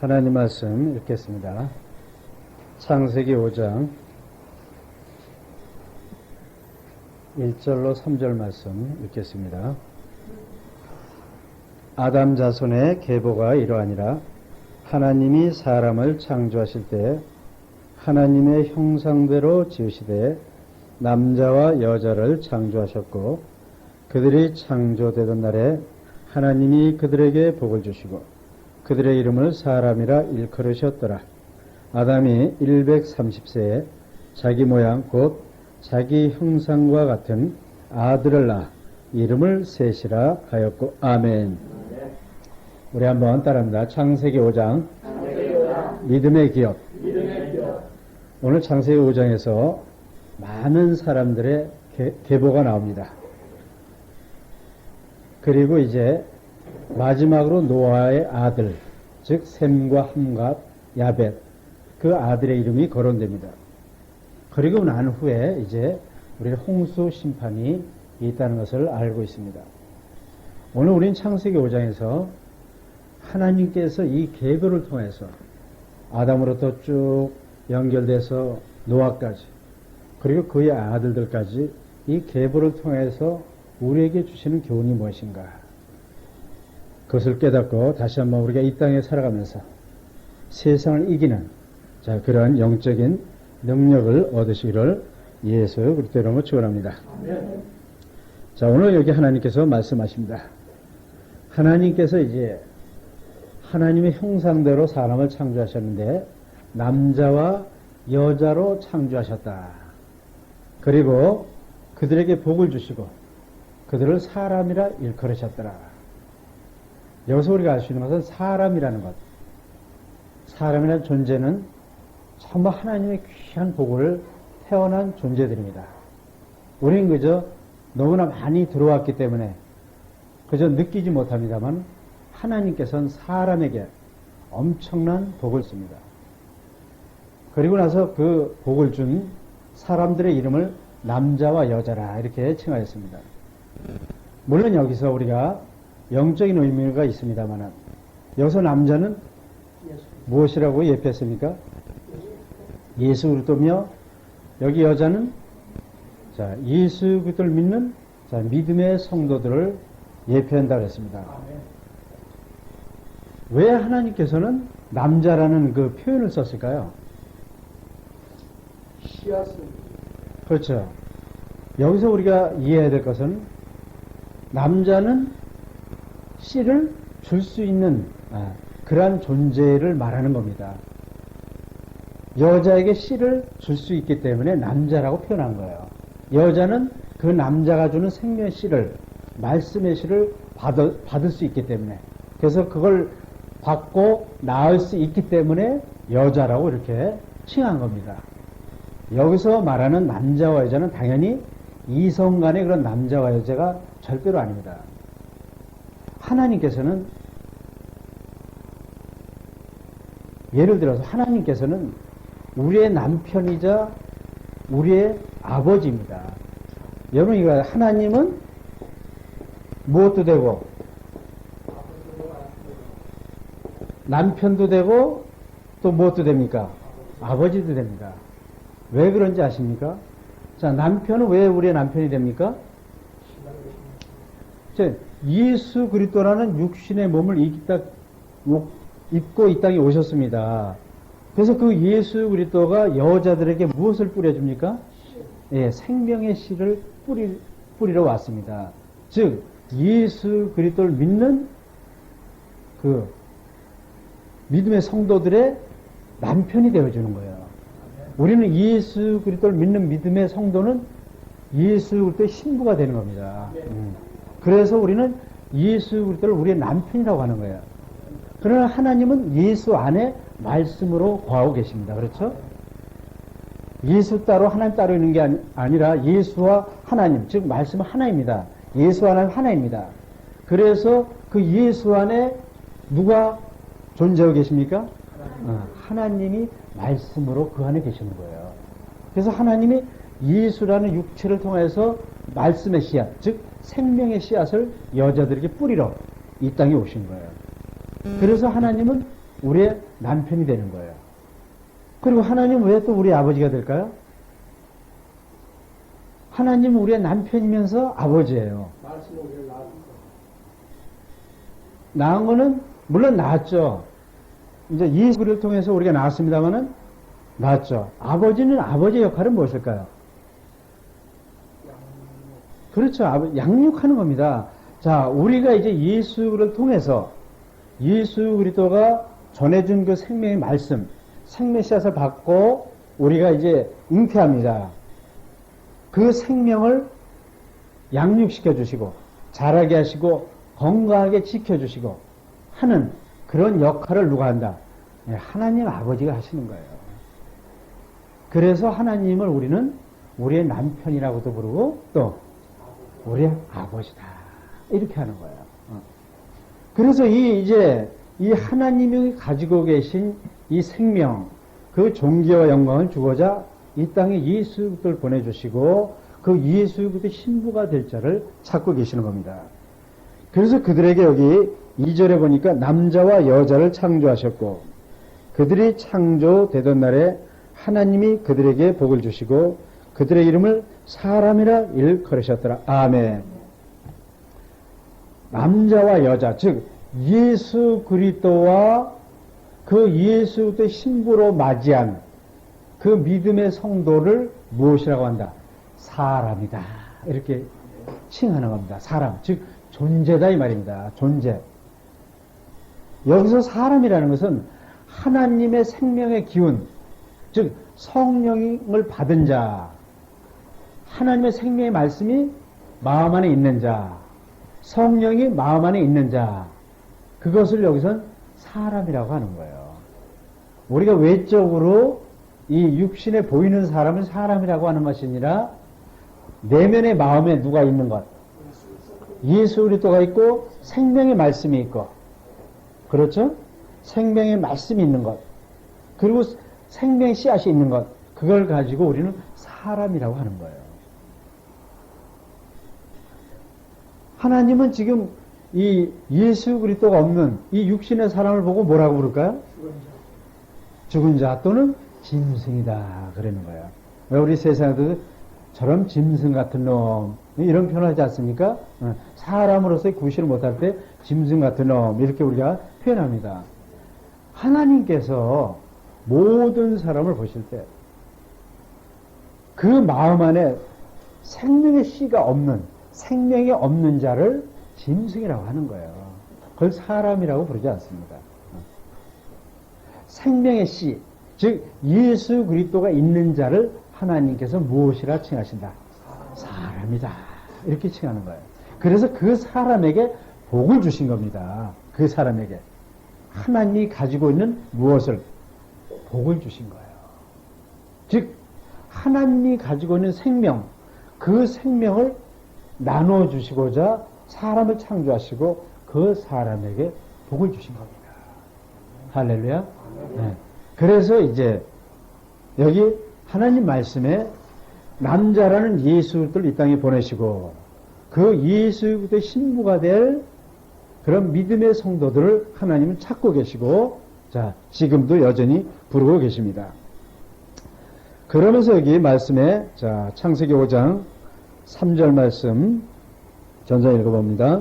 하나님 말씀 읽겠습니다. 창세기 5장 1절로 3절 말씀 읽겠습니다. 아담 자손의 계보가 이러하니라. 하나님이 사람을 창조하실 때 하나님의 형상대로 지으시되 남자와 여자를 창조하셨고, 그들이 창조되던 날에 하나님이 그들에게 복을 주시고 그들의 이름을 사람이라 일컬으셨더라. 아담이 130세에 자기 모양 곧 자기 형상과 같은 아들을 낳아 이름을 셋이라 하였고. 아멘. 우리 한번 따라합니다. 창세기 5장 믿음의 기업. 오늘 창세기 5장에서 많은 사람들의 계보가 나옵니다. 그리고 이제 마지막으로 노아의 아들, 즉 셈과 함과 야벳, 그 아들의 이름이 거론됩니다. 그리고 난 후에 이제 우리 홍수 심판이 있다는 것을 알고 있습니다. 오늘 우린 창세기 5장에서 하나님께서 이 계보를 통해서 아담으로부터 쭉 연결돼서 노아까지, 그리고 그의 아들들까지 이 계보를 통해서 우리에게 주시는 교훈이 무엇인가, 그것을 깨닫고 다시 한번 우리가 이 땅에 살아가면서 세상을 이기는 그런 영적인 능력을 얻으시기를 예수 그리스도 이름으로 축원합니다. 오늘 여기 하나님께서 말씀하십니다. 하나님께서 이제 하나님의 형상대로 사람을 창조하셨는데 남자와 여자로 창조하셨다. 그리고 그들에게 복을 주시고 그들을 사람이라 일컬으셨더라. 여기서 우리가 알 수 있는 것은 사람이라는 것, 사람이라는 존재는 전부 하나님의 귀한 복을 태어난 존재들입니다. 우리는 그저 너무나 많이 들어왔기 때문에 그저 느끼지 못합니다만 하나님께서는 사람에게 엄청난 복을 씁니다. 그리고 나서 그 복을 준 사람들의 이름을 남자와 여자라 이렇게 칭하였습니다. 물론 여기서 우리가 영적인 의미가 있습니다만 여기서 남자는 무엇이라고 예표했습니까? 예수 그리스도며, 여기 여자는 예수 그리스도를 믿는 믿음의 성도들을 예표한다고 했습니다. 왜 하나님께서는 남자라는 그 표현을 썼을까요? 그렇죠. 여기서 우리가 이해해야 될 것은 남자는 씨를 줄 수 있는 그러한 존재를 말하는 겁니다. 여자에게 씨를 줄 수 있기 때문에 남자라고 표현한 거예요. 여자는 그 남자가 주는 생명의 씨를, 말씀의 씨를 받을 수 있기 때문에, 그래서 그걸 받고 낳을 수 있기 때문에 여자라고 이렇게 칭한 겁니다. 여기서 말하는 남자와 여자는 당연히 이성 간의 그런 남자와 여자가 절대로 아닙니다. 하나님께서는, 예를 들어서 하나님께서는 우리의 남편이자 우리의 아버지입니다. 여러분, 이거 하나님은 무엇도 되고 남편도 되고 또 무엇도 됩니까? 아버지도 됩니다. 왜 그런지 아십니까? 남편은 왜 우리의 남편이 됩니까? 예수 그리스도라는 육신의 몸을 입고 이 땅에 오셨습니다. 그래서 그 예수 그리스도가 여자들에게 무엇을 뿌려줍니까? 생명의 씨를 뿌리러 왔습니다. 즉 예수 그리스도를 믿는 그 믿음의 성도들의 남편이 되어주는 거예요. 우리는 예수 그리스도를 믿는 믿음의 성도는 예수 그리스도의 신부가 되는 겁니다. 그래서 우리는 예수 그리스도를 우리의 남편이라고 하는 거예요. 그러나 하나님은 예수 안에 말씀으로 거하고 계십니다. 그렇죠? 예수 따로 하나님 따로 있는 게 아니라 예수와 하나님, 즉 말씀은 하나입니다. 예수 하나님 하나입니다. 그래서 그 예수 안에 누가 존재하고 계십니까? 하나님이 말씀으로 그 안에 계시는 거예요. 그래서 하나님이 예수라는 육체를 통해서 말씀의 씨앗, 즉 생명의 씨앗을 여자들에게 뿌리러 이 땅에 오신 거예요. 그래서 하나님은 우리의 남편이 되는 거예요. 그리고 하나님은 왜 또 우리 아버지가 될까요? 하나님은 우리의 남편이면서 아버지예요. 낳은 거는 물론 낳았죠. 이제 예수 그리스도를 통해서 우리가 낳았습니다만은 낳았죠. 아버지는 아버지의 역할은 무엇일까요? 그렇죠. 양육하는 겁니다. 자, 우리가 이제 예수를 통해서 예수 그리스도가 전해준 그 생명의 말씀, 생명 씨앗을 받고 우리가 이제 잉태합니다. 그 생명을 양육시켜 주시고 자라게 하시고 건강하게 지켜주시고 하는 그런 역할을 누가 한다? 하나님 아버지가 하시는 거예요. 그래서 하나님을 우리는 우리의 남편이라고도 부르고 또 우리의 아버지다 이렇게 하는 거예요. 그래서 이제 이 하나님이 가지고 계신 이 생명, 그 존귀와 영광을 주고자 이 땅에 예수 그리스도를 보내주시고 그 예수 그리스도의 신부가 될 자를 찾고 계시는 겁니다. 그래서 그들에게 여기 2절에 보니까 남자와 여자를 창조하셨고 그들이 창조되던 날에 하나님이 그들에게 복을 주시고 그들의 이름을 사람이라 일컬으셨더라. 아멘. 남자와 여자, 즉 예수 그리스도와 그 예수 그리스도의 신부로 맞이한 그 믿음의 성도를 무엇이라고 한다? 사람이다. 이렇게 칭하는 겁니다. 사람, 즉 존재다 이 말입니다. 존재. 여기서 사람이라는 것은 하나님의 생명의 기운, 즉 성령을 받은 자, 하나님의 생명의 말씀이 마음 안에 있는 자, 성령이 마음 안에 있는 자, 그것을 여기선 사람이라고 하는 거예요. 우리가 외적으로 이 육신에 보이는 사람은 사람이라고 하는 것이 아니라 내면의 마음에 누가 있는 것, 예수 그리스도가 있고 생명의 말씀이 있고, 그렇죠? 생명의 말씀이 있는 것, 그리고 생명의 씨앗이 있는 것, 그걸 가지고 우리는 사람이라고 하는 거예요. 하나님은 지금 이 예수 그리스도가 없는 이 육신의 사람을 보고 뭐라고 부를까요? 죽은 자 또는 짐승이다 그러는 거예요. 왜 우리 세상에도 저런 짐승 같은 놈 이런 표현을 하지 않습니까? 사람으로서의 구실을 못할 때 짐승 같은 놈 이렇게 우리가 표현합니다. 하나님께서 모든 사람을 보실 때 그 마음 안에 생명의 씨가 없는, 생명이 없는 자를 짐승이라고 하는 거예요. 그걸 사람이라고 부르지 않습니다. 생명의 씨, 즉 예수 그리스도가 있는 자를 하나님께서 무엇이라 칭하신다? 사람이다. 이렇게 칭하는 거예요. 그래서 그 사람에게 복을 주신 겁니다. 그 사람에게. 하나님이 가지고 있는 무엇을? 복을 주신 거예요. 즉 하나님이 가지고 있는 생명, 그 생명을 나눠주시고자 사람을 창조하시고 그 사람에게 복을 주신 겁니다. 할렐루야. 네. 그래서 이제 여기 하나님 말씀에 남자라는 예수 그리스도를 이 땅에 보내시고 그 예수 그리스도의 신부가 될 그런 믿음의 성도들을 하나님은 찾고 계시고 자 지금도 여전히 부르고 계십니다. 그러면서 여기 말씀에 자 창세기 5장 3절 말씀 전자 읽어봅니다.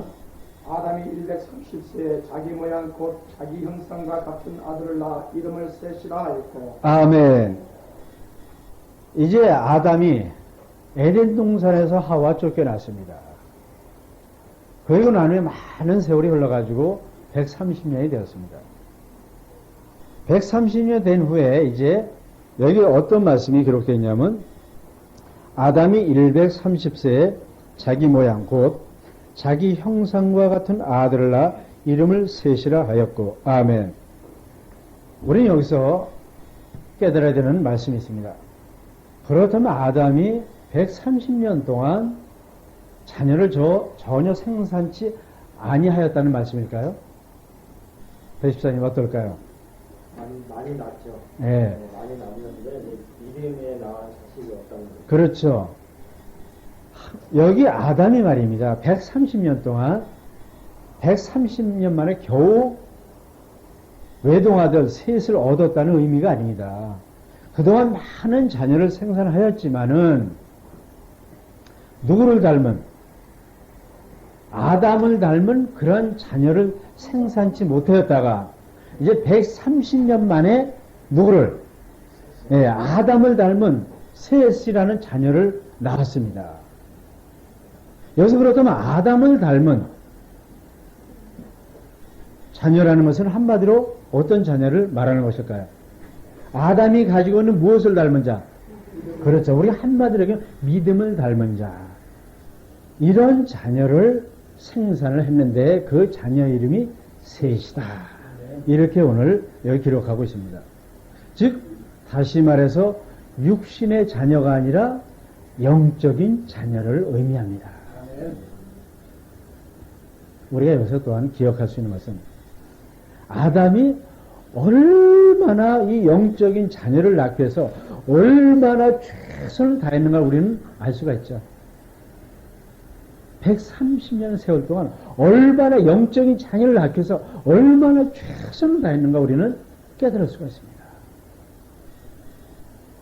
아담이 130세에 자기 모양 곧 자기 형상과 같은 아들을 낳아 이름을 셋이라 하였고. 아멘. 이제 아담이 에덴 동산에서 하와 쫓겨났습니다. 그리고 난 후에 많은 세월이 흘러가지고 130년이 되었습니다. 130년 된 후에 이제 여기 어떤 말씀이 기록되어 있냐면 아담이 130세에 자기 모양 곧 자기 형상과 같은 아들을 낳아 이름을 셋이라 하였고. 아멘. 우리는 여기서 깨달아야 되는 말씀이 있습니다. 그렇다면 아담이 130년 동안 자녀를 전혀 생산치 아니하였다는 말씀일까요? 배십사님 어떨까요? 많이 낳죠. 네. 많이 낳는데 이름에 낳은 자식이 없다는 거죠. 그렇죠. 여기 아담이 말입니다. 130년 동안 130년 만에 겨우 외동아들 셋을 얻었다는 의미가 아닙니다. 그동안 많은 자녀를 생산하였지만은 누구를 닮은? 아담을 닮은 그런 자녀를 생산치 못하였다가 이제 130년 만에 누구를? 예, 아담을 닮은 셋이라는 자녀를 낳았습니다. 여기서 그렇다면 아담을 닮은 자녀라는 것은 한마디로 어떤 자녀를 말하는 것일까요? 아담이 가지고 있는 무엇을 닮은 자? 그렇죠. 우리 한마디로 얘기하면 믿음을 닮은 자. 이런 자녀를 생산을 했는데 그 자녀 이름이 셋이다. 이렇게 오늘 여기 기록하고 있습니다. 즉 다시 말해서 육신의 자녀가 아니라 영적인 자녀를 의미합니다. 우리가 여기서 또한 기억할 수 있는 것은 아담이 얼마나 이 영적인 자녀를 낳기 위해서 얼마나 최선을 다했는가 우리는 알 수가 있죠. 130년 세월 동안 얼마나 영적인 자녀를 낳기 위해서 얼마나 최선을 다했는가 우리는 깨달을 수가 있습니다.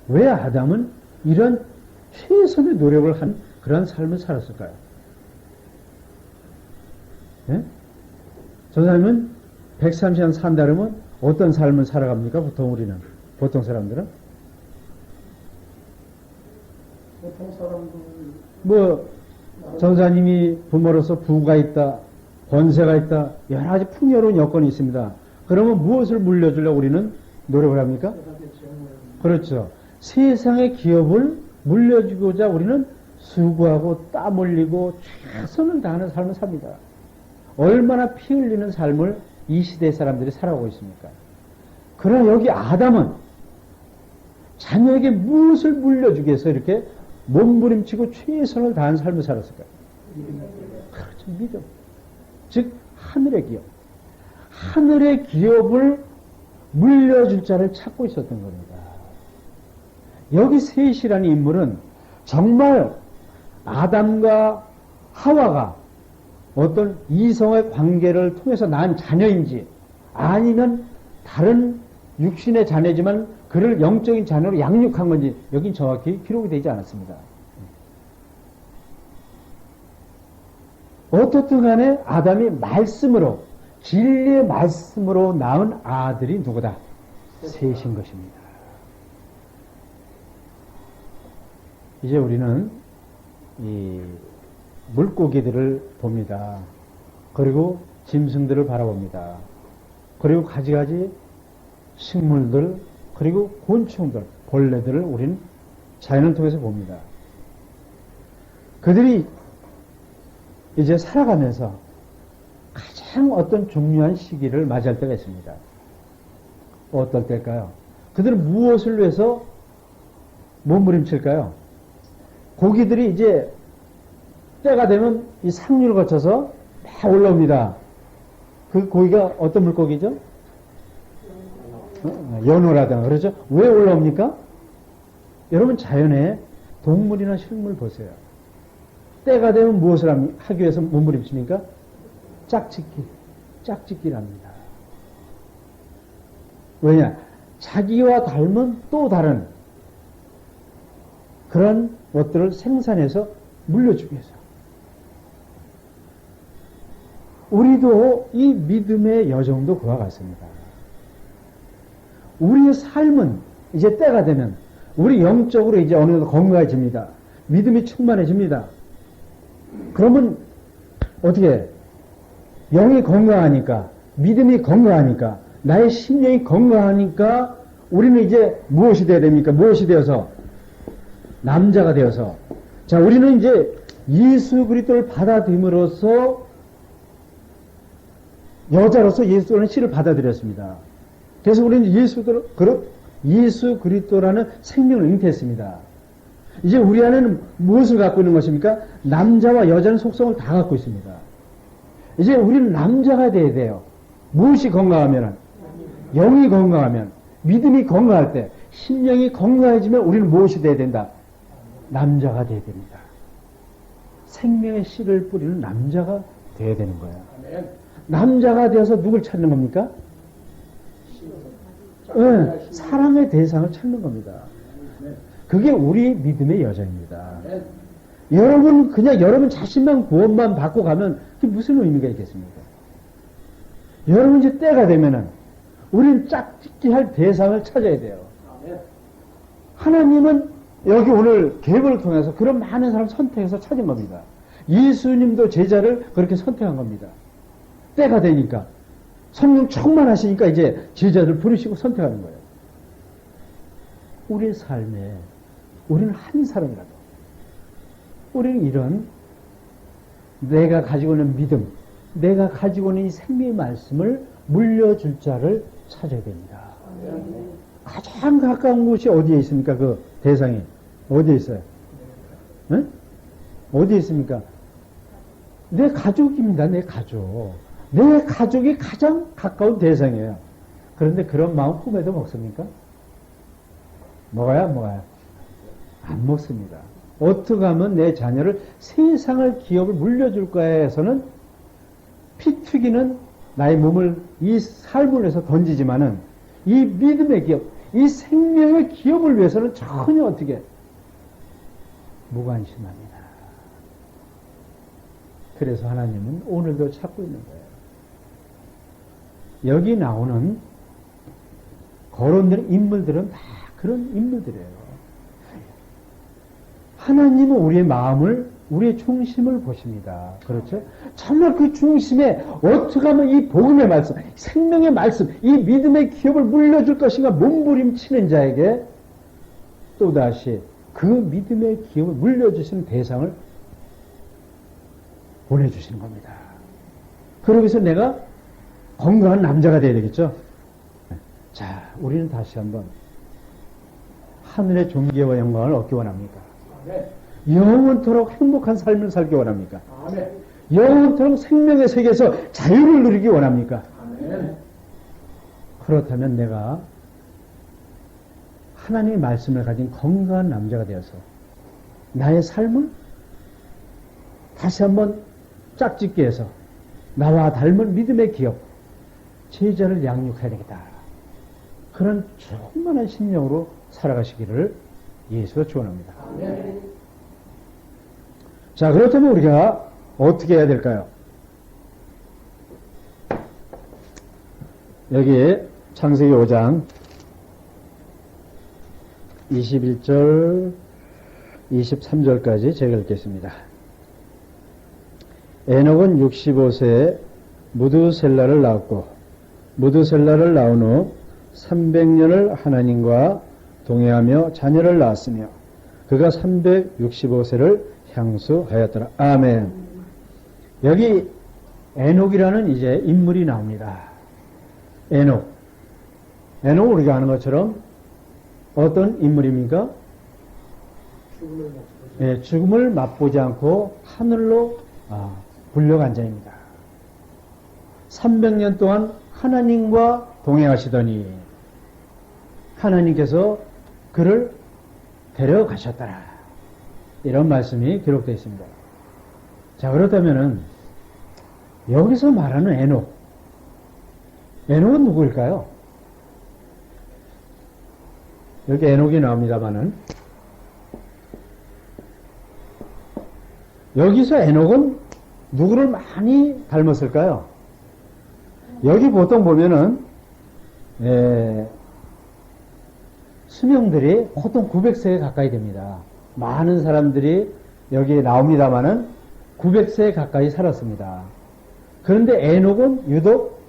왜 아담은 이런 최선의 노력을 한 그런 삶을 살았을까요? 네? 전사님은 130년 산다 그러면 어떤 삶을 살아갑니까? 보통 사람들은? 보통 사람들 뭐 전사님이 부모로서 부가 있다, 권세가 있다, 여러 가지 풍요로운 여건이 있습니다. 그러면 무엇을 물려주려고 우리는 노력을 합니까? 그렇죠. 세상의 기업을 물려주고자 우리는 수고하고 땀 흘리고 최선을 다하는 삶을 삽니다. 얼마나 피 흘리는 삶을 이 시대 사람들이 살아오고 있습니까? 그러나 여기 아담은 자녀에게 무엇을 물려주기 위해서 이렇게 몸부림치고 최선을 다한 삶을 살았을까요? 그렇죠. 믿음. 즉 하늘의 기업. 하늘의 기업을 물려줄 자를 찾고 있었던 겁니다. 여기 셋이라는 인물은 정말 아담과 하와가 어떤 이성의 관계를 통해서 낳은 자녀인지 아니면 다른 육신의 자녀지만 그를 영적인 자녀로 양육한 건지 여긴 정확히 기록이 되지 않았습니다. 어떻든 간에 아담이 말씀으로 진리의 말씀으로 낳은 아들이 누구다? 셋인 것입니다. 이제 우리는 이 물고기들을 봅니다. 그리고 짐승들을 바라봅니다. 그리고 가지가지 식물들, 그리고 곤충들, 벌레들을 우리는 자연을 통해서 봅니다. 그들이 이제 살아가면서 가장 어떤 중요한 시기를 맞이할 때가 있습니다. 어떨 때일까요? 그들은 무엇을 위해서 몸부림칠까요? 고기들이 이제 때가 되면 이 상류를 거쳐서 막 올라옵니다. 그 고기가 어떤 물고기죠? 연어라든가 그렇죠? 왜 올라옵니까? 여러분 자연에 동물이나 식물 보세요. 때가 되면 무엇을 하기 위해서 몸부림칩니까? 짝짓기랍니다. 왜냐? 자기와 닮은 또 다른 그런 것들을 생산해서 물려주기 위해서. 우리도 이 믿음의 여정도 그와 같습니다. 우리의 삶은 이제 때가 되면 우리 영적으로 이제 어느 정도 건강해집니다. 믿음이 충만해집니다. 그러면 어떻게 영이 건강하니까 믿음이 건강하니까 나의 심령이 건강하니까 우리는 이제 무엇이 되어야 됩니까? 무엇이 되어서 남자가 되어서 자 우리는 이제 예수 그리스도를 받아들임으로써 여자로서 예수라는 씨를 받아들였습니다. 그래서 우리는 예수 그리스도라는 생명을 잉태했습니다. 이제 우리 안에는 무엇을 갖고 있는 것입니까? 남자와 여자는 속성을 다 갖고 있습니다. 이제 우리는 남자가 돼야 돼요. 무엇이 건강하면? 영이 건강하면, 믿음이 건강할 때, 심령이 건강해지면 우리는 무엇이 돼야 된다? 남자가 돼야 됩니다. 생명의 씨를 뿌리는 남자가 돼야 되는 거예요. 남자가 되어서 누굴 찾는 겁니까? 예, 사랑의 대상을 찾는 겁니다. 그게 우리 믿음의 여정입니다. 여러분 그냥 여러분 자신만 구원만 받고 가면 그게 무슨 의미가 있겠습니까? 여러분 이제 때가 되면은 우리는 짝짓기 할 대상을 찾아야 돼요. 하나님은 여기 오늘 계획을 통해서 그런 많은 사람 선택해서 찾은 겁니다. 예수님도 제자를 그렇게 선택한 겁니다. 때가 되니까 성령 충만하시니까 이제 제자들 부르시고 선택하는 거예요. 우리의 삶에 우리는 한 사람이라도 우리는 이런 내가 가지고 있는 믿음, 내가 가지고 있는 이 생명의 말씀을 물려줄 자를 찾아야 됩니다. 가장 가까운 곳이 어디에 있습니까? 그 대상이 어디에 있어요? 응? 어디에 있습니까? 내 가족입니다. 내 가족. 내 가족이 가장 가까운 대상이에요. 그런데 그런 마음 꿈에도 먹습니까? 먹어요? 안 먹습니다. 어떻게 하면 내 자녀를 세상을 기업을 물려줄까 해서는 피 튀기는 나의 몸을 이 삶을 위해서 던지지만은 이 믿음의 기업, 이 생명의 기업을 위해서는 전혀 어떻게 무관심합니다. 그래서 하나님은 오늘도 찾고 있는 거예요. 여기 나오는 거론되는 인물들은 다 그런 인물들이에요. 하나님은 우리의 마음을, 우리의 중심을 보십니다. 그렇죠? 정말 그 중심에 어떻게 하면 이 복음의 말씀, 생명의 말씀, 이 믿음의 기업을 물려줄 것인가 몸부림치는 자에게 또다시 그 믿음의 기업을 물려주시는 대상을 보내주시는 겁니다. 그러면서 내가 건강한 남자가 되어야 되겠죠? 자, 우리는 다시 한번 하늘의 존귀와 영광을 얻기 원합니까? 영원토록 행복한 삶을 살기 원합니까? 영원토록 생명의 세계에서 자유를 누리기 원합니까? 그렇다면 내가 하나님의 말씀을 가진 건강한 남자가 되어서 나의 삶을 다시 한번 짝짓기 해서 나와 닮은 믿음의 기업, 제자를 양육해야 되겠다. 그런 충만한 심령으로 살아가시기를 예수가 축원합니다. 자, 그렇다면 우리가 어떻게 해야 될까요? 여기 창세기 5장 21절 23절까지 제가 읽겠습니다. 에녹은 65세에 무두셀라를 낳았고 무두셀라를 낳은 후 300년을 하나님과 동행하며 자녀를 낳았으며 그가 365세를 향수하였더라. 아멘. 여기 에녹이라는 이제 인물이 나옵니다. 에녹 우리가 아는 것처럼 어떤 인물입니까? 죽음을 맛보지 않고 하늘로 불려간 자입니다. 300년 동안 하나님과 동행하시더니 하나님께서 그를 데려가셨더라. 이런 말씀이 기록되어 있습니다. 자, 그렇다면은 여기서 말하는 에녹은 누구일까요? 여기 에녹이 나옵니다만은 여기서 에녹은 누구를 많이 닮았을까요? 여기 보통 보면은 수명들이 보통 900세에 가까이 됩니다. 많은 사람들이 여기 나옵니다만은 900세에 가까이 살았습니다. 그런데 에녹은 유독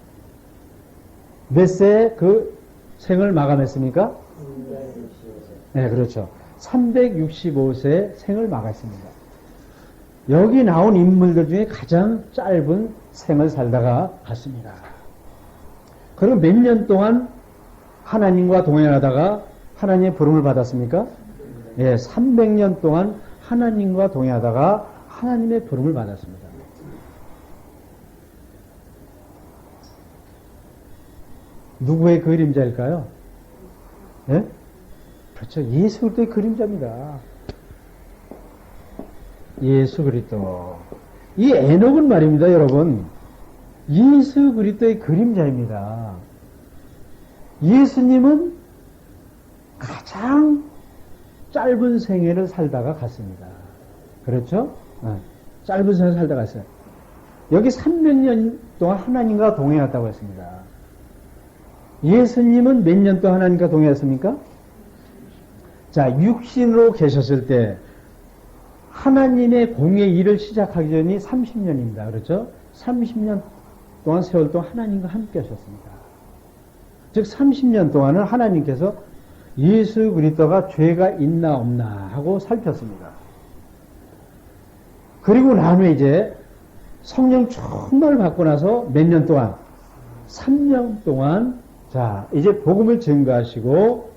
몇 세에 그 생을 마감했습니까? 네, 그렇죠. 365세에 생을 마감했습니다. 여기 나온 인물들 중에 가장 짧은 생을 살다가 갔습니다. 그리고 몇 년 동안 하나님과 동행하다가 하나님의 부름을 받았습니까? 예, 300년 동안 하나님과 동행하다가 하나님의 부름을 받았습니다. 누구의 그림자일까요? 예? 그렇죠. 예수 그리스도의 그림자입니다. 예수 그리스도. 이 에녹은 말입니다, 여러분. 예수 그리스도의 그림자입니다. 예수님은 가장 짧은 생애를 살다가 갔습니다. 그렇죠? 짧은 생애를 살다가 갔어요. 여기 300년 동안 하나님과 동행했다고 했습니다. 예수님은 몇 년 동안 하나님과 동행했습니까? 자, 육신으로 계셨을 때 하나님의 공의 일을 시작하기 전이 30년입니다. 그렇죠? 30년 동안 세월 동안 하나님과 함께 하셨습니다. 즉 30년 동안은 하나님께서 예수 그리스도가 죄가 있나 없나 하고 살폈습니다. 그리고 나면 이제 성령 충만을 받고 나서 몇 년 동안? 3년 동안 자 이제 복음을 증거하시고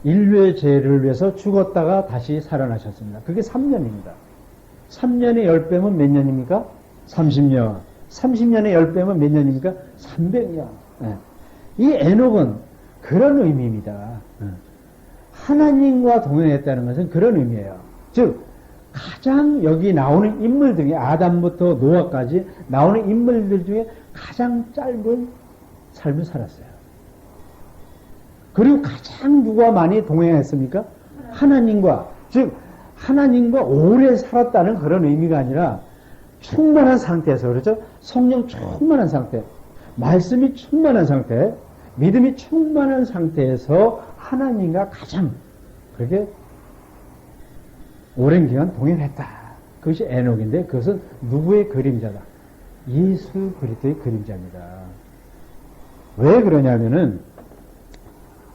인류의 죄를 위해서 죽었다가 다시 살아나셨습니다. 그게 3년입니다. 3년의 10배면 몇 년입니까? 30년. 30년의 10배면 몇 년입니까? 300년. 이 에녹은 그런 의미입니다. 하나님과 동행했다는 것은 그런 의미예요. 즉 가장 여기 나오는 인물 중에 아담부터 노아까지 나오는 인물들 중에 가장 짧은 삶을 살았어요. 그리고 가장 누가 많이 동행했습니까? 하나님과. 즉 하나님과 오래 살았다는 그런 의미가 아니라 충만한 상태에서 그렇죠? 성령 충만한 상태, 말씀이 충만한 상태, 믿음이 충만한 상태에서 하나님과 가장 그렇게 오랜 기간 동행했다. 그것이 에녹인데 그것은 누구의 그림자다? 예수 그리스도의 그림자입니다. 왜 그러냐면은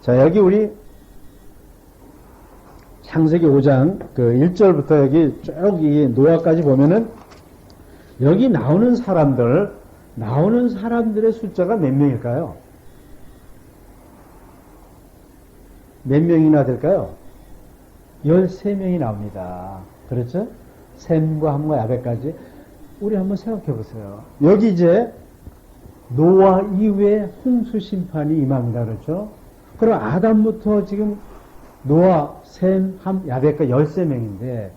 자 여기 우리 창세기 5장 그 1절부터 여기 쭉 이 노아까지 보면은 여기 나오는 사람들의 숫자가 몇 명일까요? 몇 명이나 될까요? 13명이 나옵니다. 그렇죠? 셈과 함과 야벳까지. 우리 한번 생각해 보세요. 여기 이제 노아 이후에 홍수 심판이 임합니다. 그렇죠? 그럼 아담부터 지금 노아, 셈, 함, 야벳까지 13명인데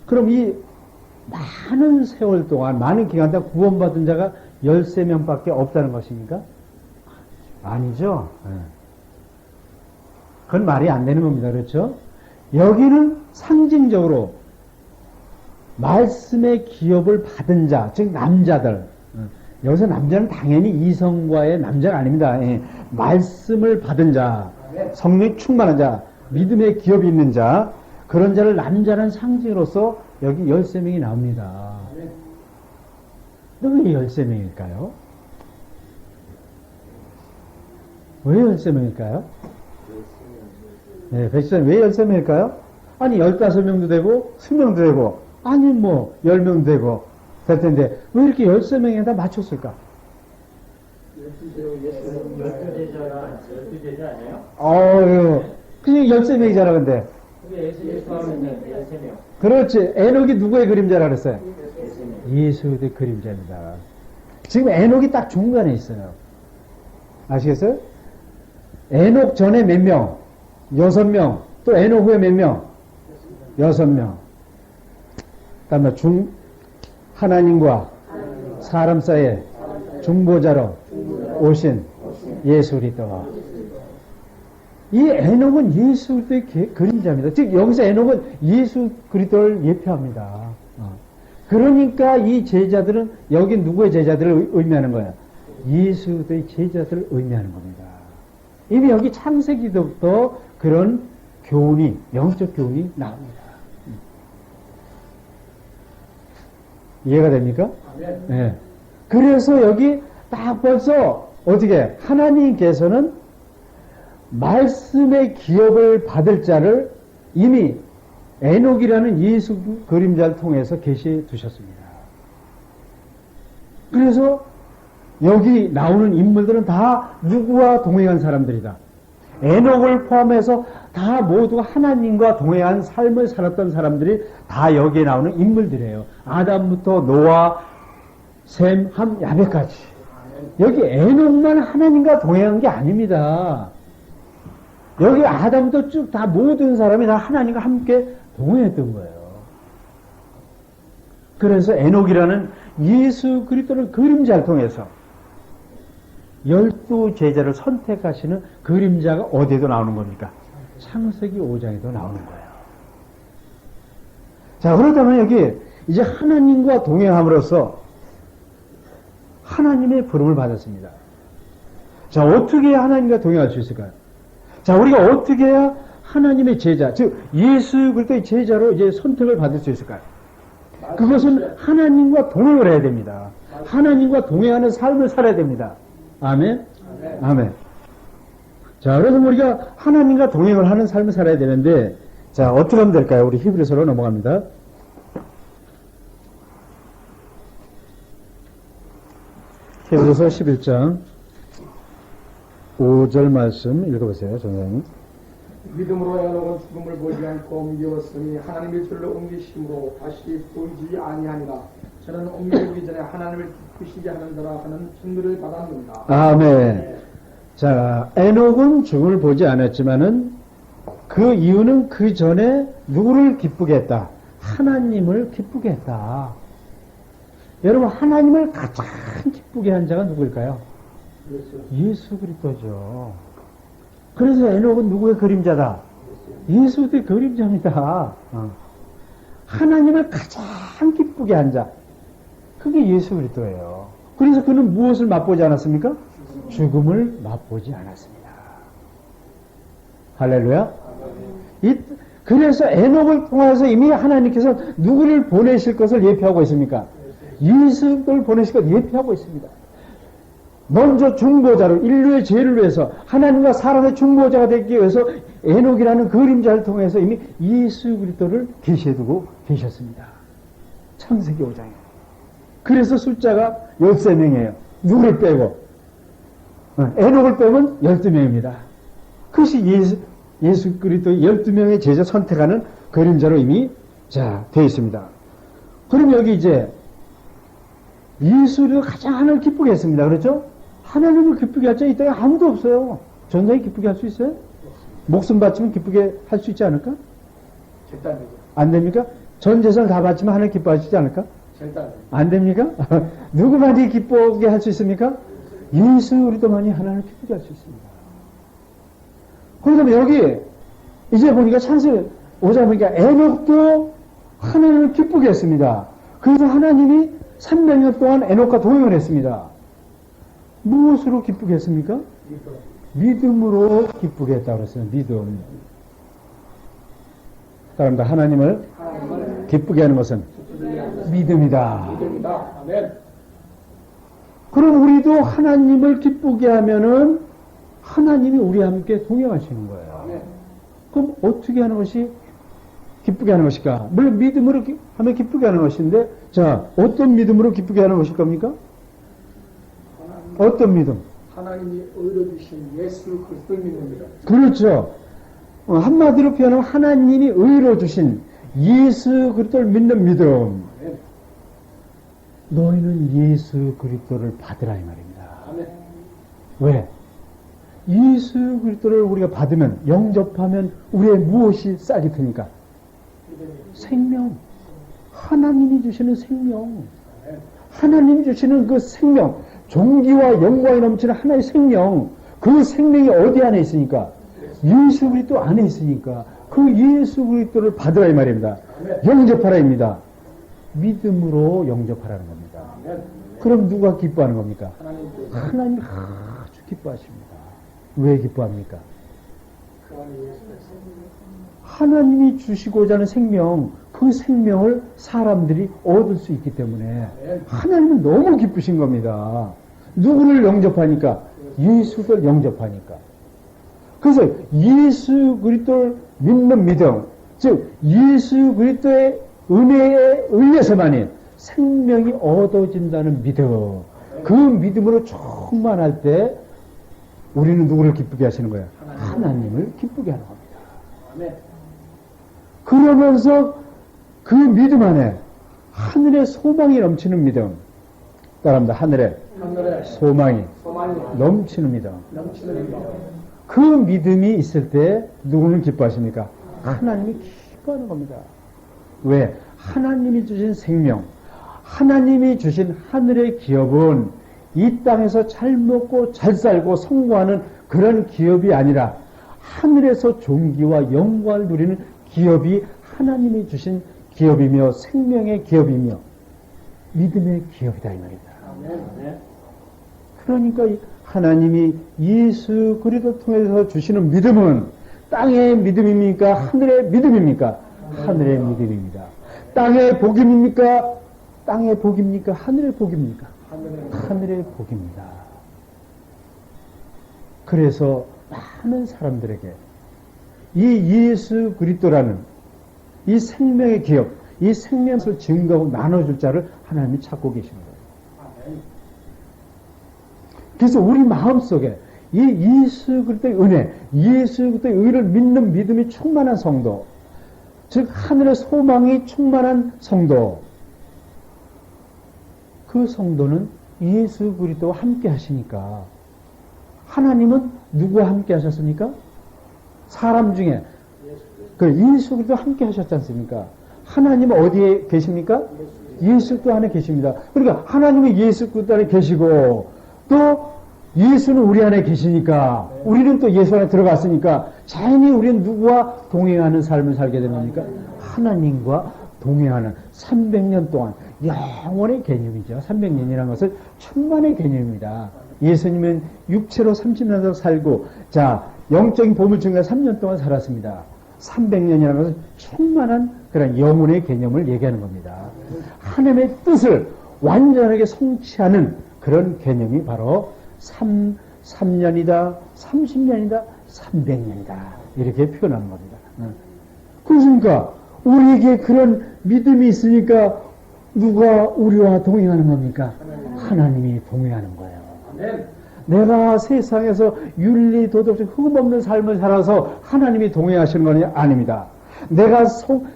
그럼 이 많은 세월 동안 많은 기간 동안 구원받은 자가 13명밖에 없다는 것입니까? 아니죠. 그건 말이 안 되는 겁니다. 그렇죠? 여기는 상징적으로 말씀의 기업을 받은 자, 즉 남자들. 여기서 남자는 당연히 이성과의 남자가 아닙니다. 말씀을 받은 자, 성령이 충만한 자, 믿음의 기업이 있는 자, 그런 자를 남자라는 상징으로서 여기 13명이 나옵니다. 왜 13명일까요? 왜 13명일까요? 네, 백시장 왜 13명일까요? 아니 15명도 되고 20명도 되고 아니 뭐 10명도 되고 될 텐데 왜 이렇게 13명에다 맞췄을까? 12제자 아니에요? 그냥 13명이잖아 근데 그게 예수님 포함하면 13명. 그렇지. 에녹이 누구의 그림자라 그랬어요? 예수의 그림자입니다. 지금 에녹이 딱 중간에 있어요. 아시겠어요? 에녹 전에 몇 명? 6명. 또 에녹 후에 몇 명? 6명. 그다음에 하나님과 사람 사이에 중보자로 오신 예수 그리스도. 이 에녹은 예수 그리스도의 그림자입니다. 즉 여기서 에녹은 예수 그리스도를 예표합니다. 그러니까 이 제자들은 여기 누구의 제자들을 의미하는 거예요? 예수 그리스도의 제자들을 의미하는 겁니다. 이미 여기 창세기부터 그런 교훈이 영적 교훈이 나옵니다. 이해가 됩니까? 네. 그래서 여기 딱 벌써 어떻게 하나님께서는 말씀의 기업을 받을 자를 이미 에녹이라는 예수 그림자를 통해서 계시해 두셨습니다. 그래서 여기 나오는 인물들은 다 누구와 동행한 사람들이다. 에녹을 포함해서 다 모두 하나님과 동행한 삶을 살았던 사람들이 다 여기에 나오는 인물들이에요. 아담부터 노아, 셈, 함, 야벳까지. 여기 에녹만 하나님과 동행한 게 아닙니다. 여기 아담부터 쭉 다 모든 사람이 다 하나님과 함께 동행했던 거예요. 그래서 에녹이라는 예수 그리스도를 그림자를 통해서 12 제자를 선택하시는 그림자가 어디에도 나오는 겁니까? 창세기 5장에도 나오는 거예요. 자, 그렇다면 여기 이제 하나님과 동행함으로써 하나님의 부름을 받았습니다. 자, 어떻게 해야 하나님과 동행할 수 있을까요? 자, 우리가 어떻게 해야 하나님의 제자, 즉 예수 그리스도의 제자로 이제 선택을 받을 수 있을까요? 그것은 하나님과 동행을 해야 됩니다. 하나님과 동행하는 삶을 살아야 됩니다. 아멘? 아멘. 자, 그래서 우리가 하나님과 동행을 하는 삶을 살아야 되는데, 자, 어떻게 하면 될까요? 우리 히브리서로 넘어갑니다. 히브리서 11장 5절 말씀 읽어보세요, 전사님. 믿음으로 에녹은 죽음을 보지 않고 옮기었으니 하나님의 줄로 옮기심으로 다시 보이지 아니하니라. 저는 옮기기 전에 하나님을 기쁘시게 하는 자라 하는 증거를 받았느니라. 아멘. 자, 에녹은 죽음을 보지 않았지만은 그 이유는 그 전에 누구를 기쁘게 했다? 하나님을 기쁘게 했다. 여러분, 하나님을 가장 기쁘게 한 자가 누구일까요? 예수 그리스도죠. 그래서 에녹은 누구의 그림자다? 예수의 그림자입니다. 하나님을 가장 기쁘게 한 자, 그게 예수 그리스도예요. 그래서 그는 무엇을 맛보지 않았습니까? 죽음을 맛보지 않았습니다. 할렐루야. 그래서 에녹을 통해서 이미 하나님께서 누구를 보내실 것을 예표하고 있습니까? 예수를 보내실 것을 예표하고 있습니다. 먼저 중보자로 인류의 죄를 위해서 하나님과 사람의 중보자가 되기 위해서 에녹이라는 그림자를 통해서 이미 예수 그리스도를 계시해두고 계셨습니다. 창세기 5장에. 그래서 숫자가 13명이에요. 누구를 빼고 에녹을 빼면 12명입니다. 그것이 예수 그리스도의 12명의 제자 선택하는 그림자로 이미 되어 있습니다. 그럼 여기 이제 예수를 가장 하나님을 기쁘게 했습니다. 그렇죠? 하나님을 기쁘게 할 자 이 땅에 아무도 없어요. 전사에 기쁘게 할 수 있어요? 목숨 바치면 기쁘게 할 수 있지 않을까? 절대 안 되죠. 안 됩니까? 전 재산 다 바치면 하나님 기뻐하시지 않을까? 절대 안 되죠. 안 됩니까? 누구만이 기쁘게 할 수 있습니까? 예수 그리스도만이 하나님을 기쁘게 할 수 있습니다. 그러면 여기 이제 보니까 창세기 5장 보니까 에녹도 하나님을 기쁘게 했습니다. 그래서 하나님이 300년 동안 에녹과 동행을 했습니다. 무엇으로 기쁘게 했습니까? 믿음으로 기쁘게 했다고 그랬어요. 믿음. 따라합니다. 하나님을 기쁘게 하는 것은 믿음이다. 믿음이다. 아멘. 그럼 우리도 하나님을 기쁘게 하면은 하나님이 우리와 함께 동행하시는 거예요. 아멘. 그럼 어떻게 하는 것이 기쁘게 하는 것일까? 물론 믿음으로 하면 기쁘게 하는 것인데, 자, 어떤 믿음으로 기쁘게 하는 것일 겁니까? 어떤 믿음? 하나님이 의로 주신 예수 그리스도를 믿습니다. 그렇죠. 한마디로 표현하면 하나님이 의로 주신 예수 그리스도를 믿는 믿음. 아멘. 너희는 예수 그리스도를 받으라 이 말입니다. 아멘. 왜? 예수 그리스도를 우리가 받으면, 영접하면 우리의 무엇이 싹이 트니까? 생명. 하나님이 주시는 생명. 하나님이 주시는 그 생명. 종기와 영광이 넘치는 하나의 생명. 그 생명이 어디 안에 있으니까? 예수 그리스도 안에 있으니까 그 예수 그리스도를 받으라 이 말입니다. 영접하라입니다. 믿음으로 영접하라는 겁니다. 그럼 누가 기뻐하는 겁니까? 하나님 아주 기뻐하십니다. 왜 기뻐합니까? 하나님이 주시고자 하는 생명, 그 생명을 사람들이 얻을 수 있기 때문에 하나님은 너무 기쁘신 겁니다. 누구를 영접하니까? 예수를 영접하니까. 그래서 예수 그리스도를 믿는 믿음, 즉 예수 그리스도의 은혜에 의해서만이 생명이 얻어진다는 믿음, 그 믿음으로 충만할 때 우리는 누구를 기쁘게 하시는 거예요? 하나님을 기쁘게 하는 겁니다. 그러면서 그 믿음 안에 하늘의 소망이 넘치는 믿음, 따라합니다. 하늘의 소망이 넘치는 믿음. 그 믿음이 있을 때 누구는 기뻐하십니까? 하나님이 기뻐하는 겁니다. 왜? 하나님이 주신 생명, 하나님이 주신 하늘의 기업은 이 땅에서 잘 먹고 잘 살고 성공하는 그런 기업이 아니라 하늘에서 존귀와 영광을 누리는 기업이 하나님이 주신 기업이며 생명의 기업이며 믿음의 기업이다 이 말입니다. 그러니까 하나님이 예수 그리스도를 통해서 주시는 믿음은 땅의 믿음입니까? 하늘의 믿음입니까? 하늘의 믿음입니다. 땅의 복임입니까? 땅의 복입니까? 하늘의 복입니까? 하늘의 복입니다. 그래서 많은 사람들에게 이 예수 그리스도라는 이 생명의 기업, 이 생명을 증거하고 나눠줄 자를 하나님이 찾고 계시는 거예요. 그래서 우리 마음속에 이 예수 그리스도의 은혜, 예수 그리스도의 의를 믿는 믿음이 충만한 성도, 즉 하늘의 소망이 충만한 성도, 그 성도는 예수 그리스도와 함께 하시니까 하나님은 누구와 함께 하셨습니까? 사람 중에 그 예수 그리스도와 함께 하셨지 않습니까? 하나님은 어디에 계십니까? 예수 그리스도 안에 계십니다. 그러니까 하나님은 예수 그리스도 안에 계시고 또 예수는 우리 안에 계시니까 우리는 또 예수 안에 들어갔으니까 자연히 우리는 누구와 동행하는 삶을 살게 되는 겁니까? 하나님과 동행하는 300년 동안 영원의 개념이죠. 300년이라는 것은 천만의 개념입니다. 예수님은 육체로 30년 살고 자 영적인 보물 중에 3년 동안 살았습니다. 300년이라는 것은 충만한 그런 영혼의 개념을 얘기하는 겁니다. 하나님의 뜻을 완전하게 성취하는 그런 개념이 바로 3년이다, 30년이다, 300년이다. 이렇게 표현하는 겁니다. 그렇습니까? 우리에게 그런 믿음이 있으니까 누가 우리와 동행하는 겁니까? 하나님이 동행하는 거예요. 내가 세상에서 윤리, 도덕, 흠없는 삶을 살아서 하나님이 동행하시는 건 아닙니다. 내가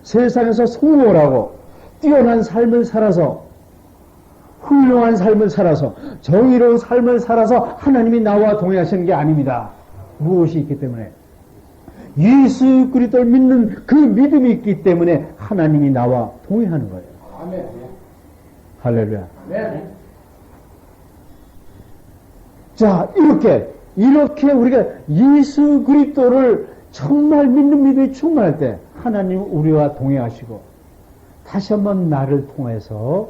세상에서 성공을 하고 뛰어난 삶을 살아서 훌륭한 삶을 살아서 정의로운 삶을 살아서 하나님이 나와 동행하시는 게 아닙니다. 무엇이 있기 때문에? 예수 그리스도를 믿는 그 믿음이 있기 때문에 하나님이 나와 동행하는 거예요. 아멘. 할렐루야. 아멘. 자, 이렇게 우리가 예수 그리스도를 정말 믿는 믿음이 충만할 때 하나님 우리와 동행하시고 다시 한번 나를 통해서